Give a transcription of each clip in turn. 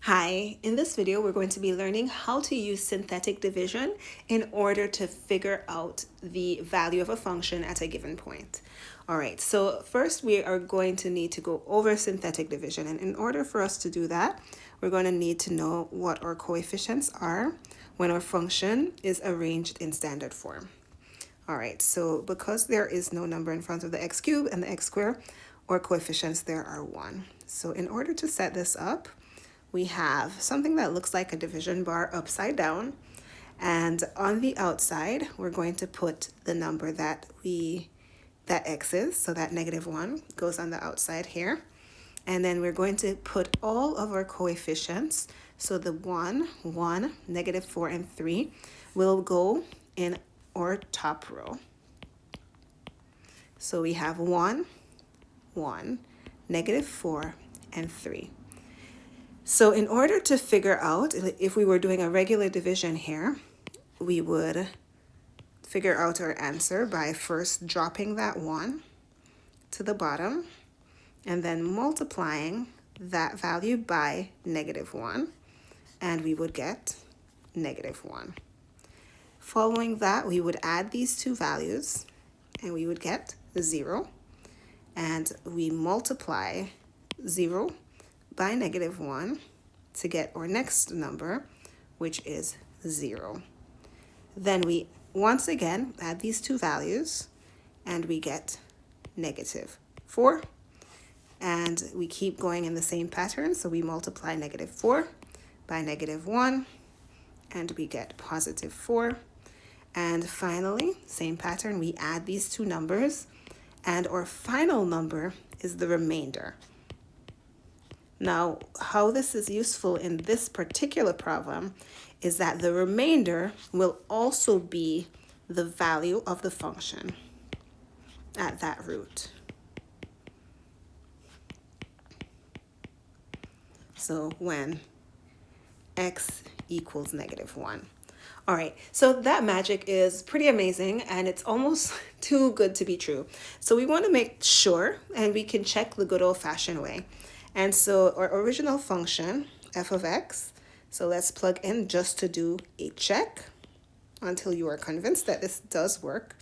Hi, in this video we're going to be learning how to use synthetic division in order to figure out the value of a function at a given point. All right, so first we are going to need to go over synthetic division, and in order for us to do that, we're going to need to know what our coefficients are when our function is arranged in standard form. All right, so because there is no number in front of the x cubed and the x squared, our coefficients there are 1. So in order to set this up, we have something that looks like a division bar upside down, and on the outside we're going to put the number that x is, so that -1 goes on the outside here, and then we're going to put all of our coefficients, so the 1, 1, -4, and 3 will go in our top row. So we have 1, 1, -4, and 3. So in order to figure out, if we were doing a regular division here, we would figure out our answer by first dropping that 1 to the bottom and then multiplying that value by -1, and we would get -1. Following that, we would add these two values and we would get 0, and we multiply 0 by -1 to get our next number, which is 0. Then we once again add these two values and we get -4, and we keep going in the same pattern, so we multiply -4 by -1 and we get +4, and finally, same pattern, we add these two numbers and our final number is the remainder. Now, how this is useful in this particular problem is that the remainder will also be the value of the function at that root. So when x equals -1. All right, so that magic is pretty amazing and it's almost too good to be true. So we want to make sure, and we can check the good old-fashioned way. And so our original function, f of x, so let's plug in just to do a check until you are convinced that this does work.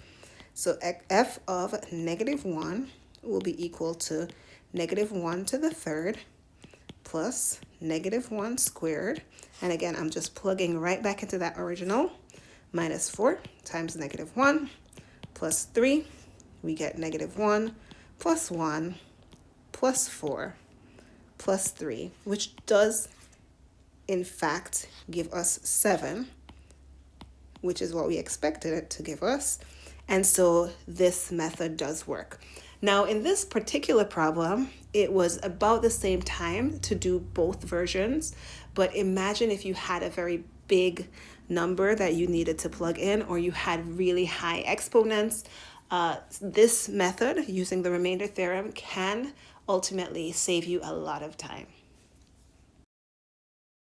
So f of -1 will be equal to -1 to the third plus -1 squared. And again, I'm just plugging right back into that original. -4 times -1 plus 3. We get -1 plus 1 plus 4 plus 3, which does in fact give us 7, which is what we expected it to give us. And so this method does work. Now in this particular problem, it was about the same time to do both versions, but imagine if you had a very big number that you needed to plug in, or you had really high exponents. This method, using the remainder theorem, can ultimately save you a lot of time.